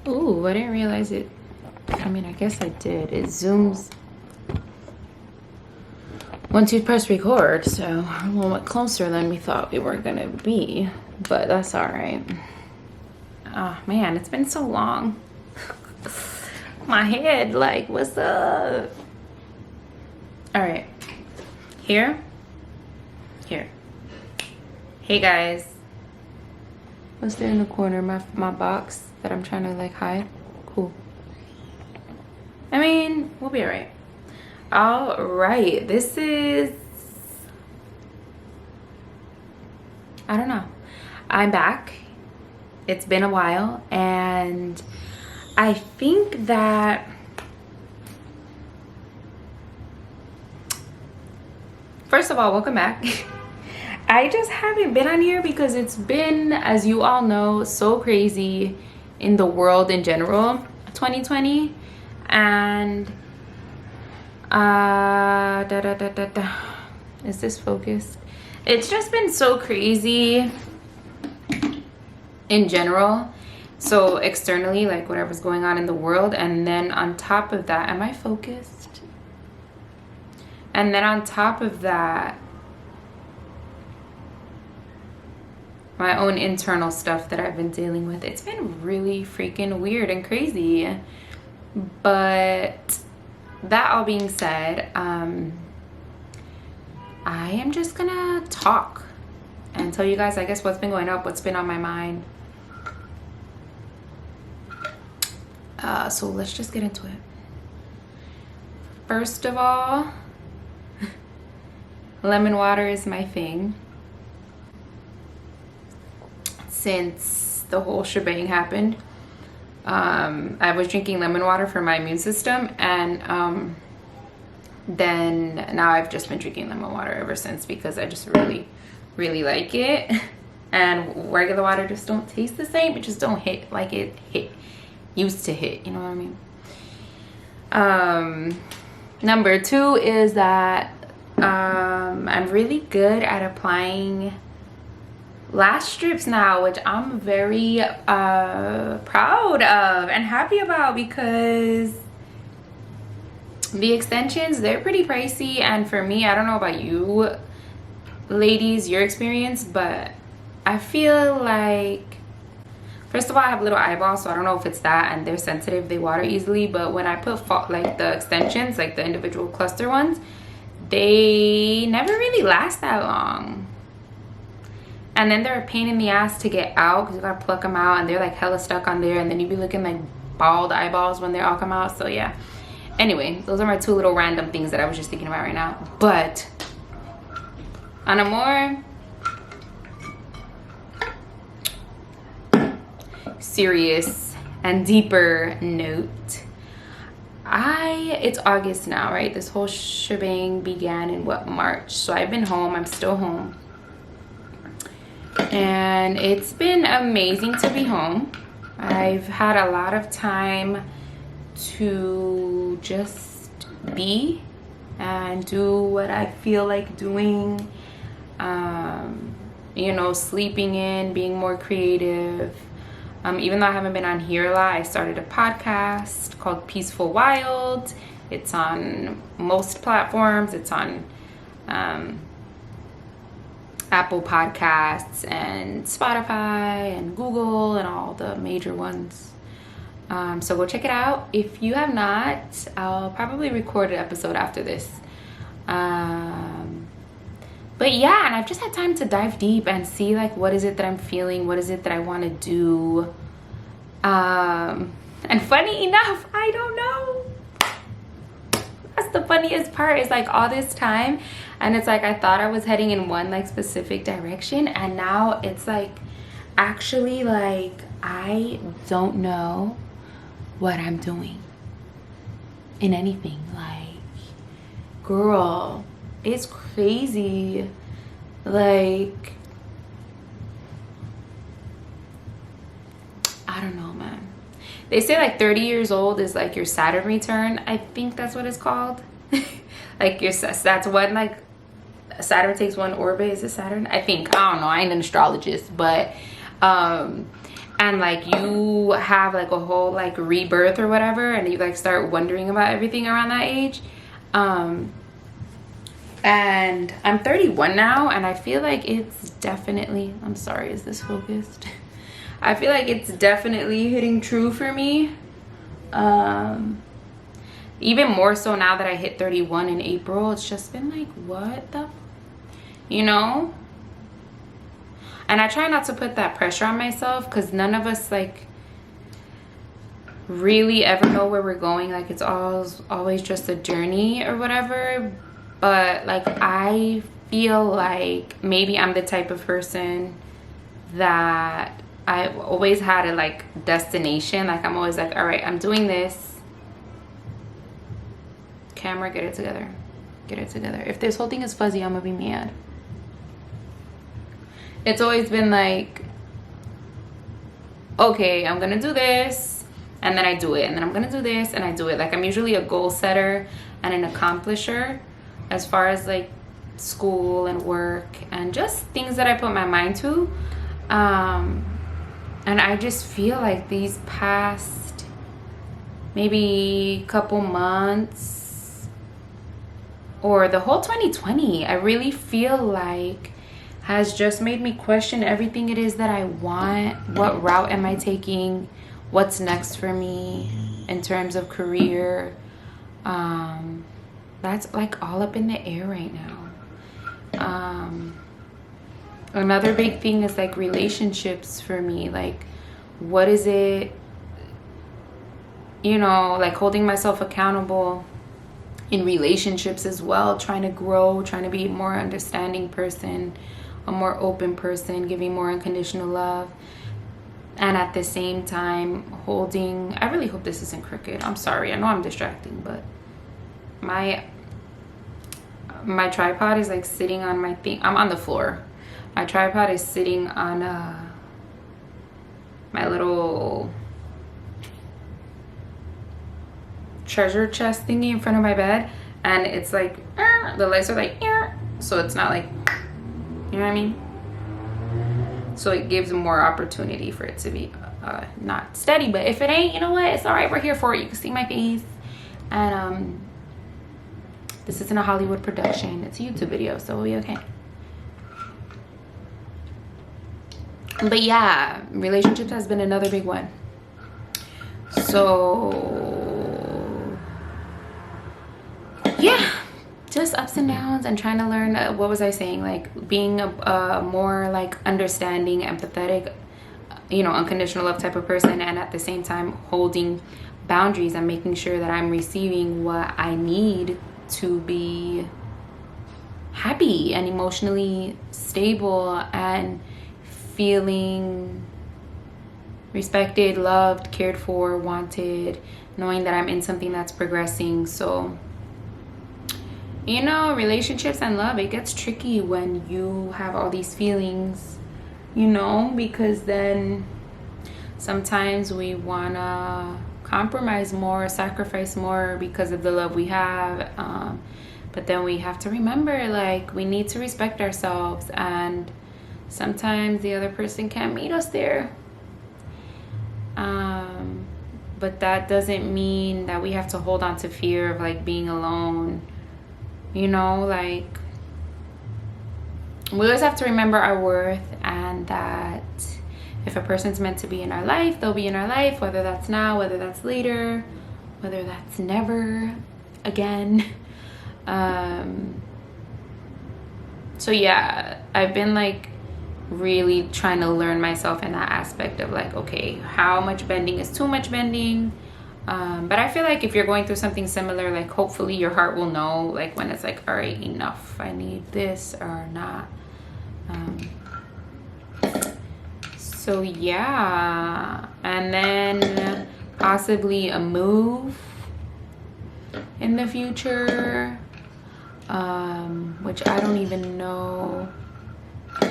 Ooh, I didn't realize it. I mean, I guess I did. It zooms once you press record, so a little bit closer than we thought we were gonna be, but that's all right. Oh man, it's been so long. My head, like, what's up? All right, here. Hey guys. What's there in the corner? My box that I'm trying to like hide. Cool. I mean, we'll be all right. All right, this is, I don't know. I'm back. It's been a while, and I think that first of all, welcome back. I just haven't been on here because it's been, as you all know, so crazy in the world in general, 2020, and is this focused? It's just been so crazy in general, so externally, like whatever's going on in the world, and then on top of that, am I focused? And then on top of that, my own internal stuff that I've been dealing with. It's been really freaking weird and crazy. But that all being said, I am just gonna talk and tell you guys, I guess, what's been going up, what's been on my mind. So let's just get into it. First of all, lemon water is my thing. Since the whole shebang happened, I was drinking lemon water for my immune system, and then now I've just been drinking lemon water ever since because I just really like it. And regular water just don't taste the same. It just don't hit like it used to hit, you know what I mean? Number two is that I'm really good at applying lash strips now, which I'm very proud of and happy about, because the extensions, they're pretty pricey, and for me, I don't know about you ladies, your experience, but I feel like, first of all, I have little eyeballs, so I don't know if it's that, and they're sensitive, they water easily, but when I put like the extensions, like the individual cluster ones, they never really last that long. And then they're a pain in the ass to get out because you gotta pluck them out, and they're like hella stuck on there, and then you be looking like bald eyeballs when they all come out. So yeah, anyway, those are my two little random things that I was just thinking about right now. But on a more serious and deeper note, it's August now, right? This whole shebang began in March. So I've been home. I'm still home. And it's been amazing to be home. I've had a lot of time to just be and do what I feel like doing. You know, sleeping in, being more creative. Even though I haven't been on here a lot, I started a podcast called Peaceful Wild. It's on most platforms. It's on Apple Podcasts and Spotify and Google and all the major ones. So go check it out. If you have not, I'll probably record an episode after this. But yeah, and I've just had time to dive deep and see like what is it that I'm feeling, what is it that I want to do. And funny enough, I don't know. That's the funniest part, is like all this time, and it's like I thought I was heading in one like specific direction, and now it's like actually like I don't know what I'm doing in anything. Like, girl, it's crazy. Like, I don't know, man. They say like 30 years old is like your Saturn return. I think that's what it's called. Like that's when like Saturn takes one orbit. Is it Saturn? I think. I don't know. I ain't an astrologist, but and like you have like a whole like rebirth or whatever, and you like start wondering about everything around that age. And I'm 31 now, and I feel like it's definitely, I'm sorry, is this focused? I feel like it's definitely hitting true for me. Even more so now that I hit 31 in April. It's just been like, what the, you know? And I try not to put that pressure on myself, because none of us like really ever know where we're going. Like it's always just a journey or whatever. But like I feel like maybe I'm the type of person that I've always had a like destination. Like I'm always like, all right, I'm doing this. Camera, get it together. Get it together. If this whole thing is fuzzy, I'm gonna be mad. It's always been like, okay, I'm gonna do this, and then I do it, and then I'm gonna do this and I do it. Like I'm usually a goal setter and an accomplisher as far as like school and work and just things that I put my mind to. And I just feel like these past maybe couple months or the whole 2020, I really feel like has just made me question everything it is that I want. What route am I taking? What's next for me in terms of career? That's like all up in the air right now. Another big thing is like relationships for me. Like, what is it, you know, like holding myself accountable in relationships as well, trying to grow, trying to be a more understanding person, a more open person, giving more unconditional love, and at the same time holding, I really hope this isn't crooked, I'm sorry, I know I'm distracting, but my tripod is like sitting on my thing. I'm on the floor. My tripod is sitting on my little treasure chest thingy in front of my bed, and it's like the lights are like, so it's not like, you know what I mean? So it gives more opportunity for it to be not steady. But if it ain't, you know what, it's all right, we're here for it. You can see my face. And this isn't a Hollywood production, it's a YouTube video, so we'll be okay. But yeah, relationships has been another big one. So yeah, just ups and downs and trying to learn, what was I saying, like being a more like understanding, empathetic, you know, unconditional love type of person, and at the same time holding boundaries and making sure that I'm receiving what I need to be happy and emotionally stable and feeling respected, loved, cared for, wanted, knowing that I'm in something that's progressing. So, you know, relationships and love, it gets tricky when you have all these feelings, you know, because then sometimes we wanna compromise more, sacrifice more because of the love we have, but then we have to remember, like, we need to respect ourselves, and sometimes the other person can't meet us there. But that doesn't mean that we have to hold on to fear of like being alone, you know. Like, we always have to remember our worth, and that if a person's meant to be in our life, they'll be in our life, whether that's now, whether that's later, whether that's never again. So yeah, I've been like really trying to learn myself in that aspect of like, okay, how much bending is too much bending? But I feel like if you're going through something similar, like hopefully your heart will know like when it's like, all right, enough, I need this or not. So yeah, and then possibly a move in the future, which I don't even know.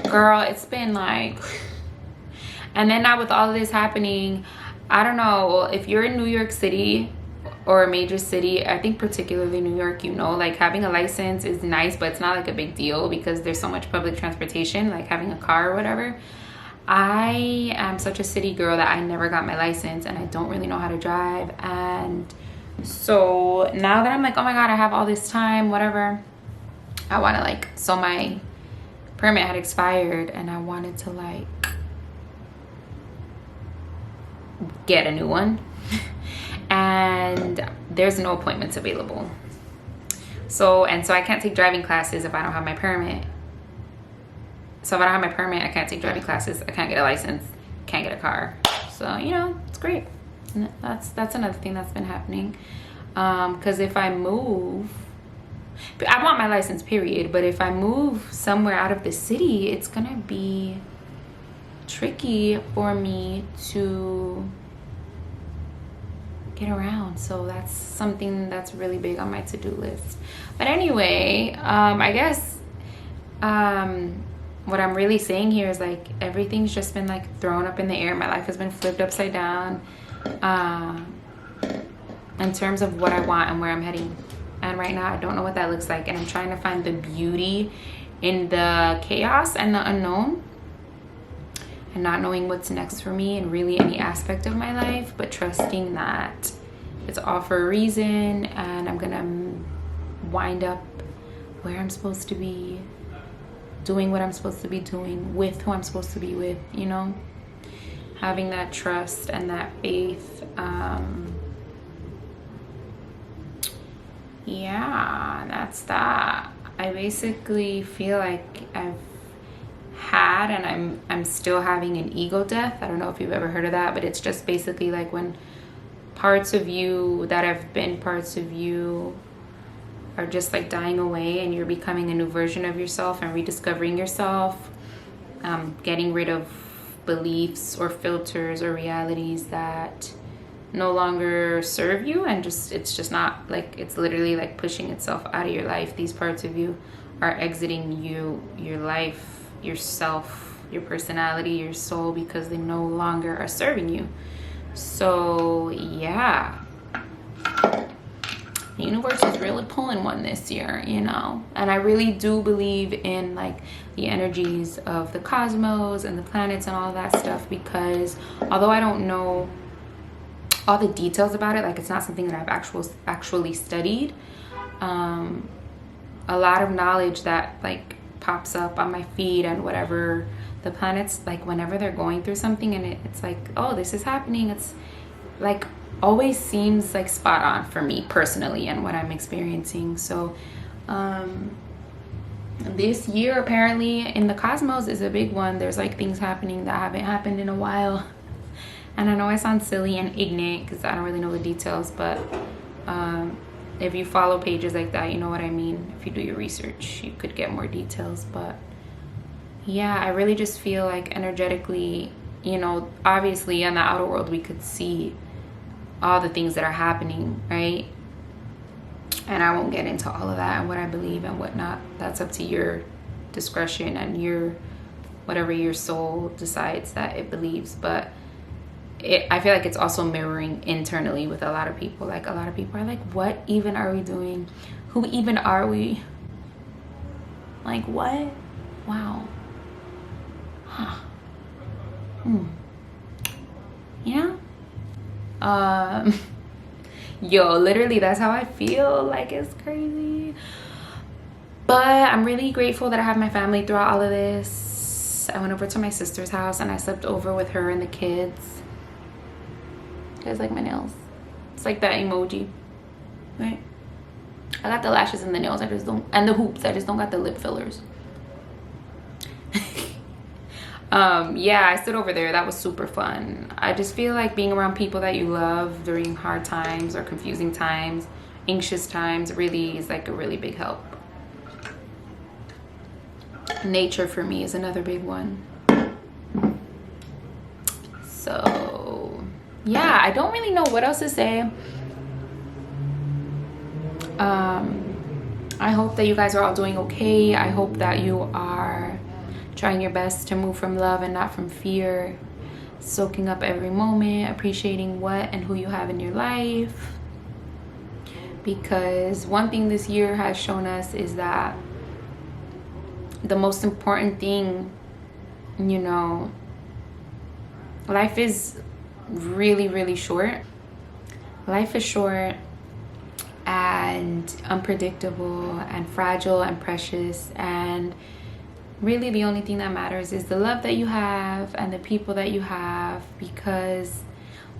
Girl, it's been like, and then now with all of this happening, I don't know if you're in New York City or a major city, I think particularly New York, you know, like having a license is nice, but it's not like a big deal because there's so much public transportation, like having a car or whatever. I am such a city girl that I never got my license, and I don't really know how to drive. And so now that I'm like, oh my God, I have all this time, whatever, I want to like, so my permit had expired and I wanted to like get a new one. And there's no appointments available. So I can't take driving classes if I don't have my permit. So if I don't have my permit, I can't take driving classes. I can't get a license, can't get a car. So, you know, it's great. And that's another thing that's been happening. Because if I move, I want my license, period. But if I move somewhere out of the city, it's going to be tricky for me to get around. So that's something that's really big on my to-do list. But anyway, I guess what I'm really saying here is like everything's just been like thrown up in the air. My life has been flipped upside down in terms of what I want and where I'm heading. And right now I don't know what that looks like, and I'm trying to find the beauty in the chaos and the unknown, and not knowing what's next for me in really any aspect of my life, but trusting that it's all for a reason, and I'm gonna wind up where I'm supposed to be, doing what I'm supposed to be doing, with who I'm supposed to be with, you know? Having that trust and that faith. Yeah, that's that. I basically feel like I've had, and I'm still having, an ego death. I don't know if you've ever heard of that, but it's just basically like when parts of you that have been parts of you are just like dying away, and you're becoming a new version of yourself and rediscovering yourself, getting rid of beliefs or filters or realities that no longer serve you, and it's just not like, it's literally like pushing itself out of your life. These parts of you are exiting you, your life, yourself, your personality, your soul, because they no longer are serving you. So yeah, the universe is really pulling one this year, you know. And I really do believe in like the energies of the cosmos and the planets and all that stuff, because although I don't know all the details about it, like it's not something that I've actually studied, a lot of knowledge that like pops up on my feed and whatever, the planets, like whenever they're going through something and it's like, oh, this is happening, it's like always seems like spot on for me personally and what I'm experiencing. So this year apparently in the cosmos is a big one. There's like things happening that haven't happened in a while, and I know I sound silly and ignorant because I don't really know the details, but if you follow pages like that, you know what I mean. If you do your research, you could get more details. But yeah, I really just feel like energetically, you know, obviously in the outer world we could see all the things that are happening, right? And I won't get into all of that and what I believe and whatnot. That's up to your discretion and your whatever your soul decides that it believes. But I feel like it's also mirroring internally with a lot of people. Like a lot of people are like, what even are we doing? Who even are we? Like what? Wow. Huh. You know? Yo, literally that's how I feel. Like it's crazy. But I'm really grateful that I have my family throughout all of this. I went over to my sister's house and I slept over with her and the kids. You guys like my nails? It's like that emoji, right? I got the lashes and the nails, I just don't, and the hoops, I just don't got the lip fillers. Yeah, I stood over there. That was super fun. I just feel like being around people that you love during hard times or confusing times, anxious times, really is like a really big help. Nature for me is another big one. So yeah, I don't really know what else to say. I hope that you guys are all doing okay. I hope that you are trying your best to move from love and not from fear, soaking up every moment, appreciating what and who you have in your life. Because one thing this year has shown us is that the most important thing, you know, life is really, really short. Life is short and unpredictable and fragile and precious, and really the only thing that matters is the love that you have and the people that you have, because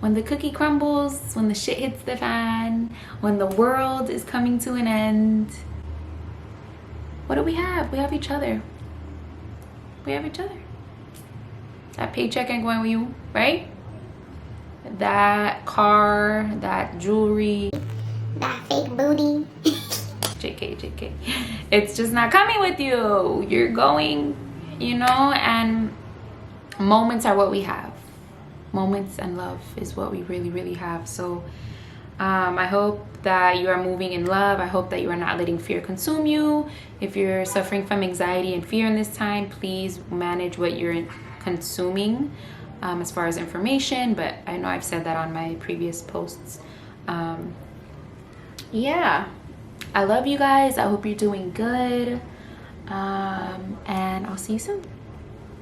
when the cookie crumbles, when the shit hits the fan, when the world is coming to an end, what do we have? We have each other. We have each other. That paycheck ain't going with you, right? That car, that jewelry, that fake booty. JK. It's just not coming with you. You're going, you know, and moments are what we have. Moments and love is what we really, really have. So I hope that you are moving in love. I hope that you are not letting fear consume you. If you're suffering from anxiety and fear in this time, please manage what you're consuming as far as information. But I know I've said that on my previous posts. Yeah, I love you guys. I hope you're doing good. And I'll see you soon.